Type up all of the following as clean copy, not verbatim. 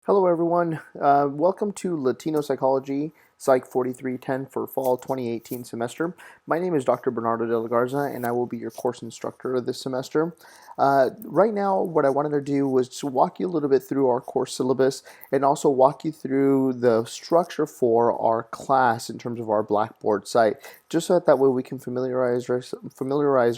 Hello, everyone. Welcome to Latino Psychology, Psych 4310 for Fall 2018 semester. My name is Dr. Bernardo de la Garza, and I will be your course instructor this semester. Right now, what I wanted to do was to walk you a little bit through our course syllabus and also walk you through the structure for our class in terms of our Blackboard site, just so that way we can familiarize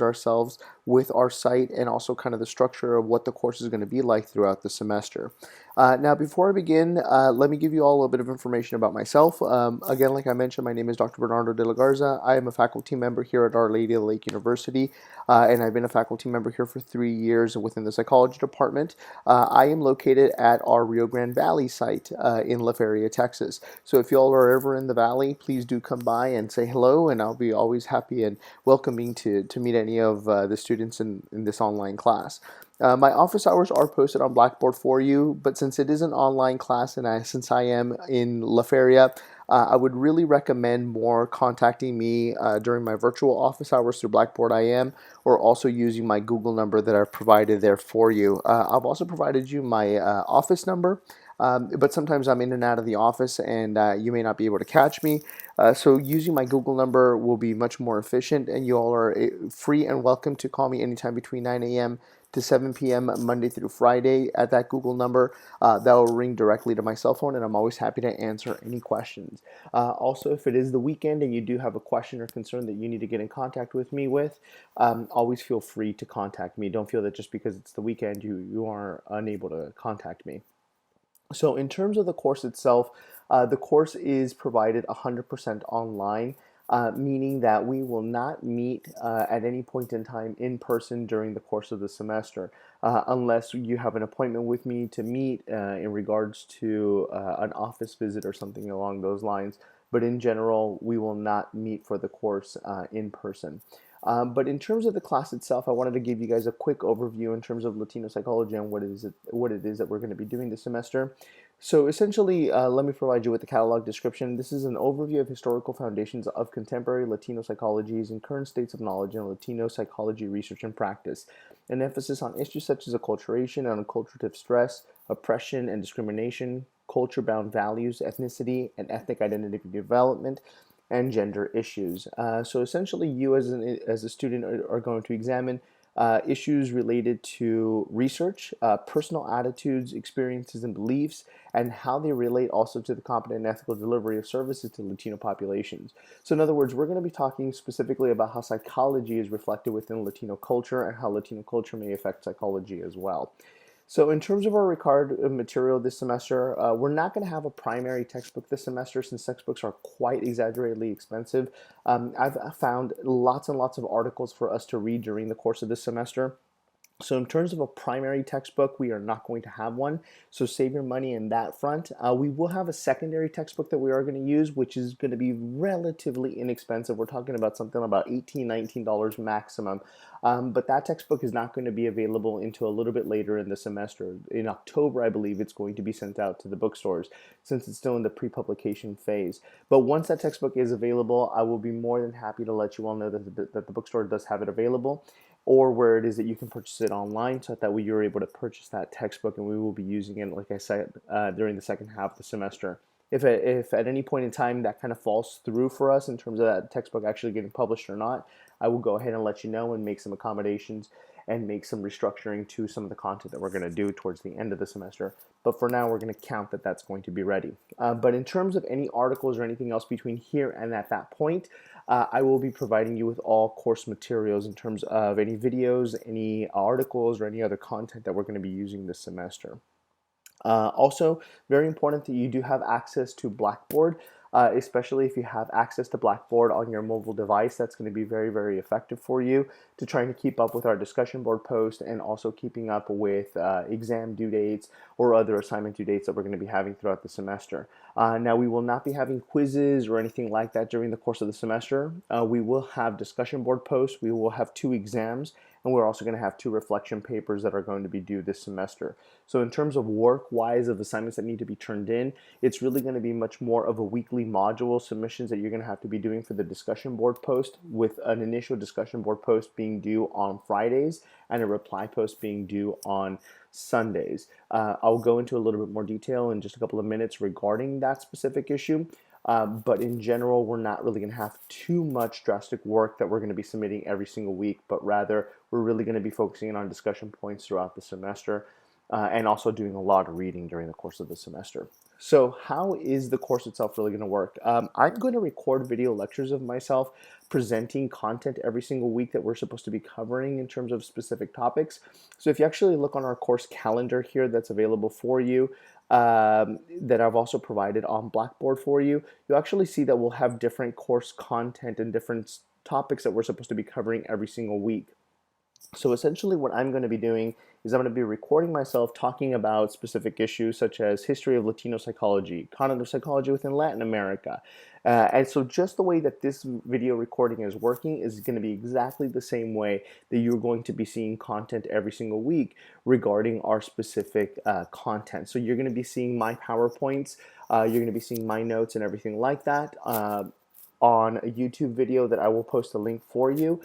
ourselves with our site and also kind of the structure of what the course is going to be like throughout the semester. Now, before I begin, let me give you all a bit of information about myself. Again, like I mentioned, my name is Dr. Bernardo de la Garza. I am a faculty member here at Our Lady of the Lake University, and I've been a faculty member here for 3 years within the psychology department. I am located at our Rio Grande Valley site in La Feria, Texas. So if y'all are ever in the valley, please do come by and say hello, and I'll be always happy and welcoming to meet any of the students in this online class. My office hours are posted on Blackboard for you, but since it is an online class and since I am in La Feria, I would really recommend more contacting me during my virtual office hours through Blackboard IM, or also using my Google number that I've provided there for you. I've also provided you my office number. But sometimes I'm in and out of the office and you may not be able to catch me. So using my Google number will be much more efficient, and you all are free and welcome to call me anytime between 9 a.m. to 7 p.m. Monday through Friday at that Google number. That will ring directly to my cell phone, and I'm always happy to answer any questions. Also, if it is the weekend and you do have a question or concern that you need to get in contact with me with, always feel free to contact me. Don't feel that just because it's the weekend you are unable to contact me. So in terms of the course itself, the course is provided 100% online, meaning that we will not meet at any point in time in person during the course of the semester, unless you have an appointment with me to meet in regards to an office visit or something along those lines. But in general, we will not meet for the course in person. But in terms of the class itself, I wanted to give you guys a quick overview in terms of Latino psychology and what it is that we're going to be doing this semester. So essentially, let me provide you with the catalog description. This is an overview of historical foundations of contemporary Latino psychologies and current states of knowledge in Latino psychology research and practice. An emphasis on issues such as acculturation and acculturative stress, oppression and discrimination, culture-bound values, ethnicity and ethnic identity development, and gender issues. So essentially, you as a student are going to examine issues related to research, personal attitudes, experiences, and beliefs, and how they relate also to the competent and ethical delivery of services to Latino populations. So in other words, we're going to be talking specifically about how psychology is reflected within Latino culture and how Latino culture may affect psychology as well. So in terms of our required material this semester, we're not going to have a primary textbook this semester since textbooks are quite exaggeratedly expensive. I've found lots and lots of articles for us to read during the course of this semester. So in terms of a primary textbook, we are not going to have one. So save your money in that front. We will have a secondary textbook that we are going to use, which is going to be relatively inexpensive. We're talking about something about $18, $19 maximum. But that textbook is not going to be available until a little bit later in the semester. In October, I believe it's going to be sent out to the bookstores since it's still in the pre-publication phase. But once that textbook is available, I will be more than happy to let you all know that the bookstore does have it available, or where it is that you can purchase it online, so that way you're able to purchase that textbook, and we will be using it, like I said, during the second half of the semester. If at any point in time that kind of falls through for us in terms of that textbook actually getting published or not, I will go ahead and let you know and make some accommodations and make some restructuring to some of the content that we're going to do towards the end of the semester. But for now, we're going to count that that's going to be ready. But in terms of any articles or anything else between here and at that point, I will be providing you with all course materials in terms of any videos, any articles, or any other content that we're going to be using this semester. Also, very important that you do have access to Blackboard, especially if you have access to Blackboard on your mobile device. That's going to be very, very effective for you to trying to keep up with our discussion board post and also keeping up with exam due dates or other assignment due dates that we're going to be having throughout the semester. Now, we will not be having quizzes or anything like that during the course of the semester. We will have discussion board posts. We will have 2 exams, and we're also going to have 2 reflection papers that are going to be due this semester. So in terms of work-wise of assignments that need to be turned in, it's really going to be much more of a weekly module submissions that you're going to have to be doing for the discussion board post, with an initial discussion board post being due on Fridays and a reply post being due on Sundays. I'll go into a little bit more detail in just a couple of minutes regarding that specific issue. But in general, we're not really going to have too much drastic work that we're going to be submitting every single week, but rather we're really going to be focusing on discussion points throughout the semester, and also doing a lot of reading during the course of the semester. So how is the course itself really going to work? I'm going to record video lectures of myself presenting content every single week that we're supposed to be covering in terms of specific topics. So if you actually look on our course calendar here that's available for you, that I've also provided on Blackboard for you, you'll actually see that we'll have different course content and different topics that we're supposed to be covering every single week. So essentially what I'm going to be doing is I'm going to be recording myself talking about specific issues such as history of Latino psychology, cognitive psychology within Latin America. And so just the way that this video recording is working is going to be exactly the same way that you're going to be seeing content every single week regarding our specific content. So you're going to be seeing my PowerPoints, you're going to be seeing my notes and everything like that. On a YouTube video that I will post a link for you,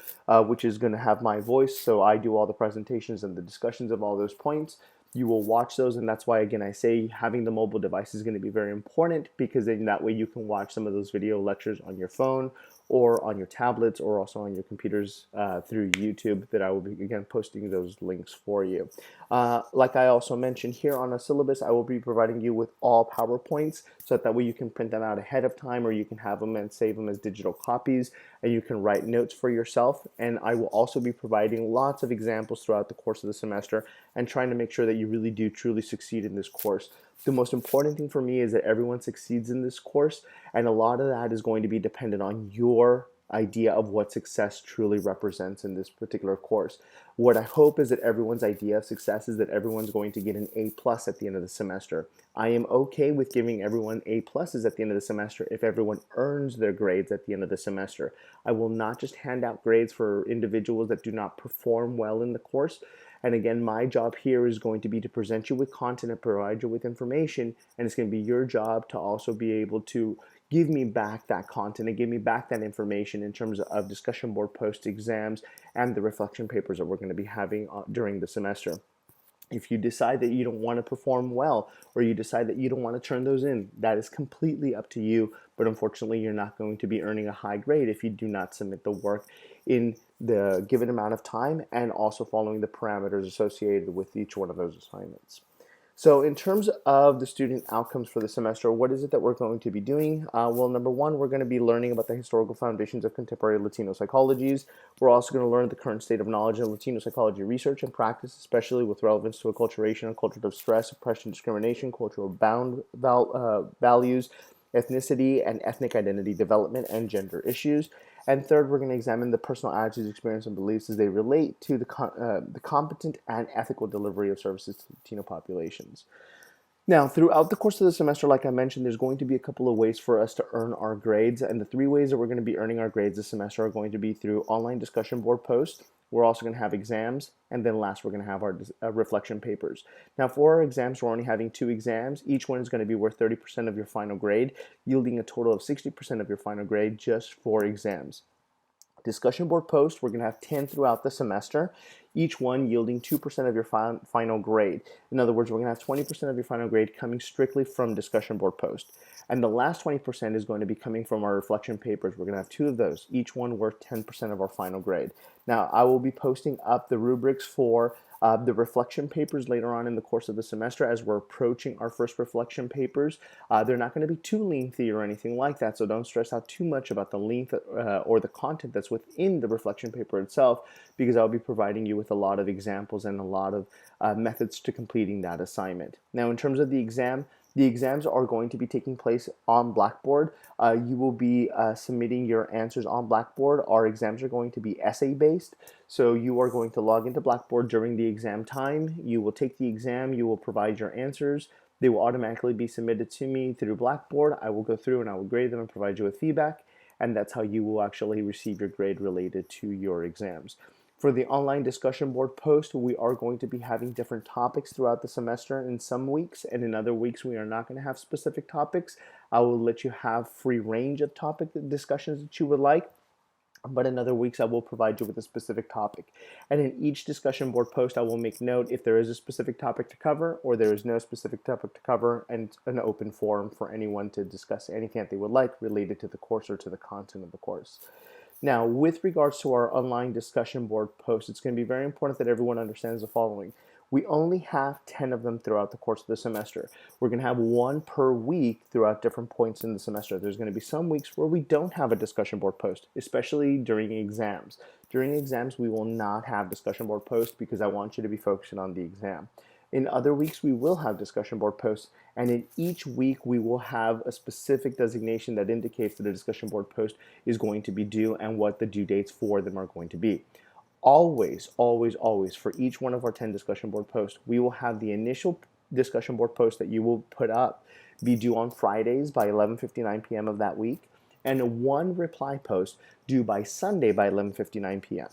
which is going to have my voice, so I do all the presentations and the discussions of all those points. You will watch those, and that's why, again, I say having the mobile device is going to be very important, because then that way you can watch some of those video lectures on your phone or on your tablets or also on your computers through YouTube, that I will be, again, posting those links for you. Like I also mentioned here on a syllabus, I will be providing you with all PowerPoints, so that way you can print them out ahead of time, or you can have them and save them as digital copies, and you can write notes for yourself. And I will also be providing lots of examples throughout the course of the semester and trying to make sure that you really do truly succeed in this course. The most important thing for me is that everyone succeeds in this course, and a lot of that is going to be dependent on your idea of what success truly represents in this particular course. What I hope is that everyone's idea of success is that everyone's going to get an A+ at the end of the semester. I am okay with giving everyone A+ at the end of the semester if everyone earns their grades at the end of the semester. I will not just hand out grades for individuals that do not perform well in the course. And again, my job here is going to be to present you with content and provide you with information, and it's going to be your job to also be able to give me back that content and give me back that information in terms of discussion board post exams and the reflection papers that we're going to be having during the semester. If you decide that you don't want to perform well, or you decide that you don't want to turn those in, that is completely up to you. But unfortunately, you're not going to be earning a high grade if you do not submit the work in the given amount of time, and also following the parameters associated with each one of those assignments. So in terms of the student outcomes for the semester, what is it that we're going to be doing? Well, number one, we're going to be learning about the historical foundations of contemporary Latino psychologies. We're also going to learn the current state of knowledge in Latino psychology research and practice, especially with relevance to acculturation and cultural distress, oppression, discrimination, cultural values, ethnicity and ethnic identity development, and gender issues. And third, we're going to examine the personal attitudes, experience, and beliefs as they relate to the competent and ethical delivery of services to Latino populations. Now, throughout the course of the semester, like I mentioned, there's going to be a couple of ways for us to earn our grades. And the 3 ways that we're going to be earning our grades this semester are going to be through online discussion board posts. We're also going to have exams, and then last we're going to have our reflection papers. Now for our exams, we're only having 2 exams. Each one is going to be worth 30% of your final grade, yielding a total of 60% of your final grade just for exams. Discussion board posts, we're going to have 10 throughout the semester, each one yielding 2% of your final grade. In other words, we're going to have 20% of your final grade coming strictly from discussion board post. And the last 20% is going to be coming from our reflection papers. We're going to have 2 of those, each one worth 10% of our final grade. Now, I will be posting up the rubrics for the reflection papers later on in the course of the semester as we're approaching our first reflection papers. They're not going to be too lengthy or anything like that, so don't stress out too much about the length or the content that's within the reflection paper itself, because I'll be providing you with a lot of examples and a lot of methods to completing that assignment. Now, in terms of the exams are going to be taking place on Blackboard. You will be submitting your answers on Blackboard. Our exams are going to be essay-based, so you are going to log into Blackboard during the exam time. You will take the exam, you will provide your answers. They will automatically be submitted to me through Blackboard. I will go through and I will grade them and provide you with feedback, and that's how you will actually receive your grade related to your exams. For the online discussion board post, we are going to be having different topics throughout the semester in some weeks, and in other weeks we are not going to have specific topics. I will let you have free range of topic discussions that you would like, but in other weeks I will provide you with a specific topic. And in each discussion board post, I will make note if there is a specific topic to cover or there is no specific topic to cover, and an open forum for anyone to discuss anything that they would like related to the course or to the content of the course. Now, with regards to our online discussion board posts, it's going to be very important that everyone understands the following. We only have 10 of them throughout the course of the semester. We're going to have one per week throughout different points in the semester. There's going to be some weeks where we don't have a discussion board post, especially during exams. During exams, we will not have discussion board posts because I want you to be focusing on the exam. In other weeks, we will have discussion board posts, and in each week, we will have a specific designation that indicates that a discussion board post is going to be due and what the due dates for them are going to be. Always, always, always, for each one of our 10 discussion board posts, we will have the initial discussion board post that you will put up be due on Fridays by 11:59 p.m. of that week, and one reply post due by Sunday by 11:59 p.m.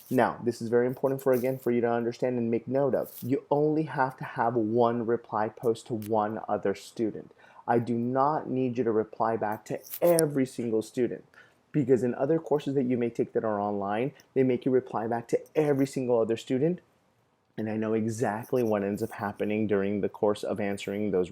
Now, this is very important for you to understand and make note of. You only have to have one reply post to one other student. I do not need you to reply back to every single student, because in other courses that you may take that are online, they make you reply back to every single other student. And I know exactly what ends up happening during the course of answering those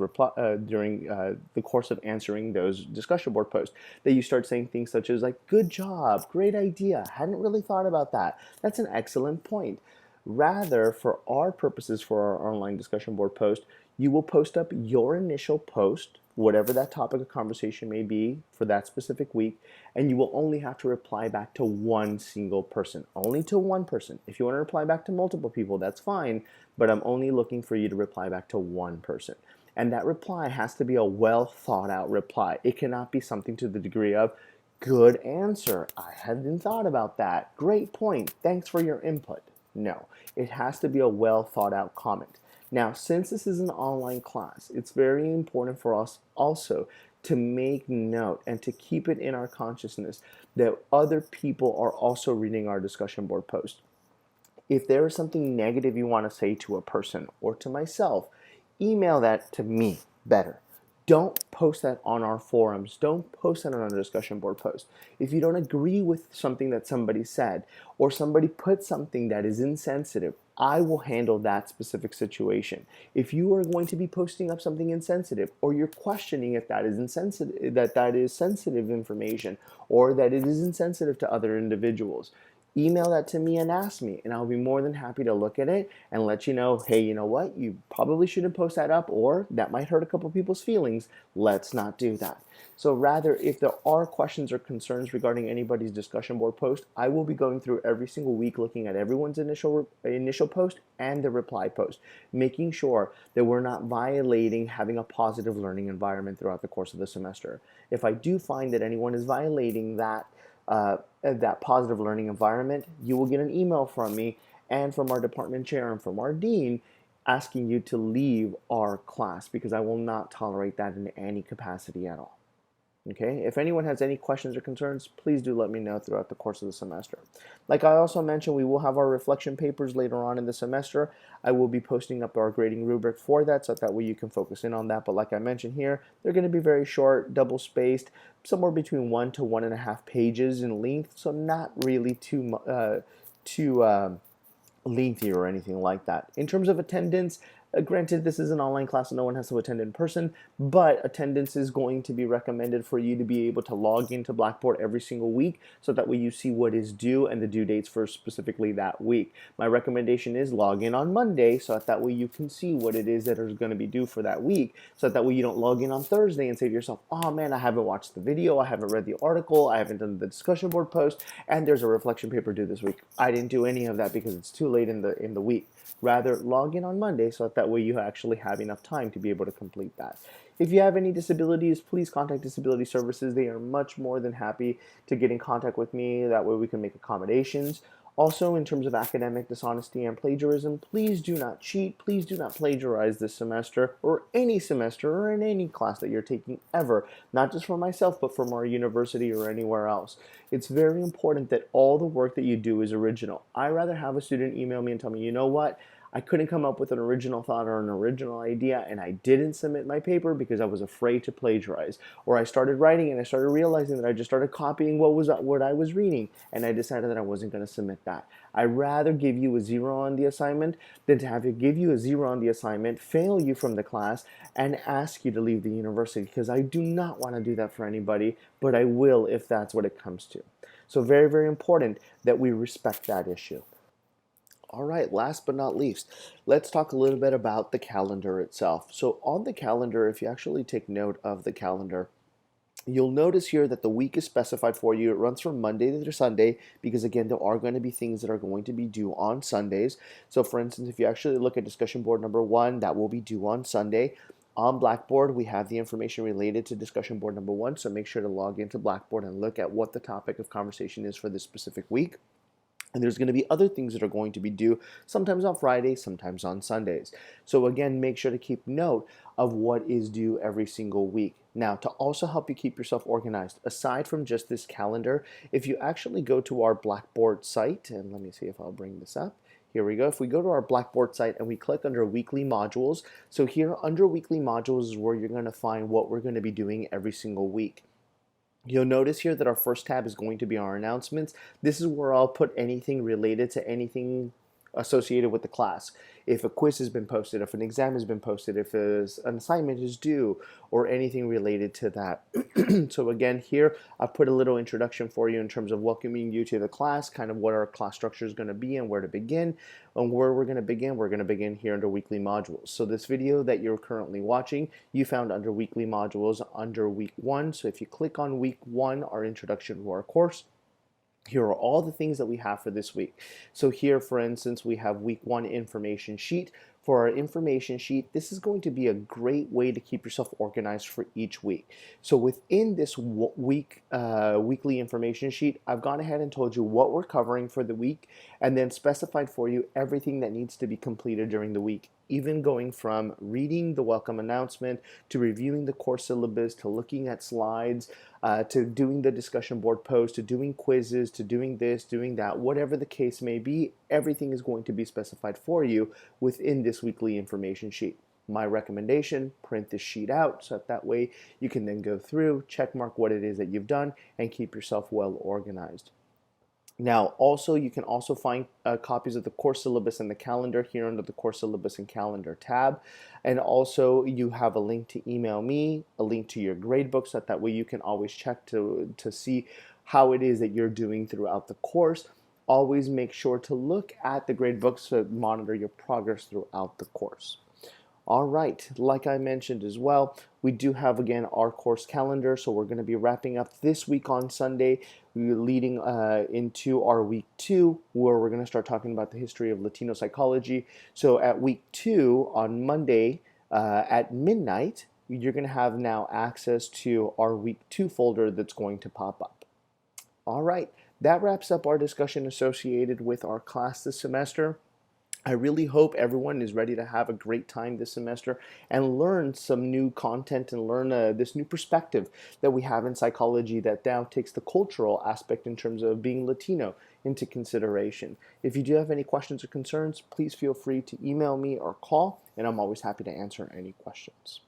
discussion board posts. That you start saying things such as like, "Good job, great idea, hadn't really thought about that. That's an excellent point." Rather, for our purposes, for our online discussion board post, you will post up your initial post, whatever that topic of conversation may be for that specific week, and you will only have to reply back to one single person, only to one person. If you want to reply back to multiple people, that's fine, but I'm only looking for you to reply back to one person. And that reply has to be a well thought out reply. It cannot be something to the degree of, "Good answer, I hadn't thought about that, great point, thanks for your input." No, it has to be a well thought out comment. Now, since this is an online class, it's very important for us also to make note and to keep it in our consciousness that other people are also reading our discussion board post. If there is something negative you want to say to a person or to myself, email that to me better. Don't post that on our forums. Don't post that on a discussion board post. If you don't agree with something that somebody said, or somebody put something that is insensitive, I will handle that specific situation. If you are going to be posting up something insensitive, or you're questioning if that is insensitive, that is sensitive information, or that it is insensitive to other individuals, email that to me and ask me, and I'll be more than happy to look at it and let you know, hey, you know what, you probably shouldn't post that up, or that might hurt a couple people's feelings. Let's not do that. So rather, if there are questions or concerns regarding anybody's discussion board post, I will be going through every single week looking at everyone's initial post and the reply post, making sure that we're not violating having a positive learning environment throughout the course of the semester. If I do find that anyone is violating that positive learning environment, you will get an email from me and from our department chair and from our dean asking you to leave our class, because I will not tolerate that in any capacity at all. Okay, if anyone has any questions or concerns, please do let me know throughout the course of the semester. Like I also mentioned, we will have our reflection papers later on in the semester. I will be posting up our grading rubric for that, so that way you can focus in on that. But like I mentioned here, they're going to be very short, double spaced, somewhere between 1 to 1.5 pages in length, so not really too lengthy or anything like that. In terms of attendance, granted, this is an online class, so no one has to attend in person, but attendance is going to be recommended for you to be able to log into Blackboard every single week, so that way you see what is due and the due dates for specifically that week. My recommendation is log in on Monday, so that way you can see what it is that is going to be due for that week, so that way you don't log in on Thursday and say to yourself, "Oh man, I haven't watched the video, I haven't read the article, I haven't done the discussion board post, and there's a reflection paper due this week. I didn't do any of that because it's too late in the week." Rather, log in on Monday, so that way you actually have enough time to be able to complete that. If you have any disabilities, please contact Disability Services. They are much more than happy to get in contact with me. That way we can make accommodations. Also, in terms of academic dishonesty and plagiarism, please do not cheat. Please do not plagiarize this semester or any semester or in any class that you're taking ever, not just for myself, but from our university or anywhere else. It's very important that all the work that you do is original. I rather have a student email me and tell me, you know what? I couldn't come up with an original thought or an original idea, and I didn't submit my paper because I was afraid to plagiarize. Or I started writing and I started realizing that I just started copying what I was reading, and I decided that I wasn't going to submit that. I'd rather give you a 0 on the assignment than to have you give you a 0 on the assignment, fail you from the class, and ask you to leave the university, because I do not want to do that for anybody, but I will if that's what it comes to. So very, very important that we respect that issue. All right, last but not least, let's talk a little bit about the calendar itself. So on the calendar, if you actually take note of the calendar, you'll notice here that the week is specified for you. It runs from Monday to Sunday because, again, there are going to be things that are going to be due on Sundays. So for instance, if you actually look at discussion board number 1, that will be due on Sunday. On Blackboard, we have the information related to discussion board number 1, so make sure to log into Blackboard and look at what the topic of conversation is for this specific week. And there's going to be other things that are going to be due, sometimes on Fridays, sometimes on Sundays. So again, make sure to keep note of what is due every single week. Now, to also help you keep yourself organized, aside from just this calendar, if you actually go to our Blackboard site, and let me see if I'll bring this up. Here we go. If we go to our Blackboard site and we click under weekly modules, so here under weekly modules is where you're going to find what we're going to be doing every single week. You'll notice here that our first tab is going to be our announcements. This is where I'll put anything related to anything associated with the class. If a quiz has been posted, if an exam has been posted, if an assignment is due, or anything related to that. So again, here I've put a little introduction for you in terms of welcoming you to the class, kind of what our class structure is going to be and where to begin. And where we're going to begin here under weekly modules. So this video that you're currently watching, you found under weekly modules under week 1. So if you click on week 1, our introduction to our course, here are all the things that we have for this week. So here, for instance, we have week 1 information sheet. For our information sheet, this is going to be a great way to keep yourself organized for each week. So within this weekly information sheet, I've gone ahead and told you what we're covering for the week and then specified for you everything that needs to be completed during the week, even going from reading the welcome announcement to reviewing the course syllabus to looking at slides, to doing the discussion board post, to doing quizzes, to doing this, doing that, whatever the case may be, everything is going to be specified for you within this weekly information sheet. My recommendation, print this sheet out so that way you can then go through, check mark what it is that you've done, and keep yourself well organized. Now, also, you can also find copies of the course syllabus and the calendar here under the course syllabus and calendar tab. And also, you have a link to email me, a link to your gradebook, so that way you can always check to see how it is that you're doing throughout the course. Always make sure to look at the gradebooks to monitor your progress throughout the course. All right, like I mentioned as well, we do have again our course calendar, so we're going to be wrapping up this week on Sunday, leading into our week 2, where we're going to start talking about the history of Latino psychology. So at week 2 on Monday at midnight, you're going to have now access to our week 2 folder that's going to pop up. All right, that wraps up our discussion associated with our class this semester. I really hope everyone is ready to have a great time this semester and learn some new content and learn this new perspective that we have in psychology that now takes the cultural aspect in terms of being Latino into consideration. If you do have any questions or concerns, please feel free to email me or call, and I'm always happy to answer any questions.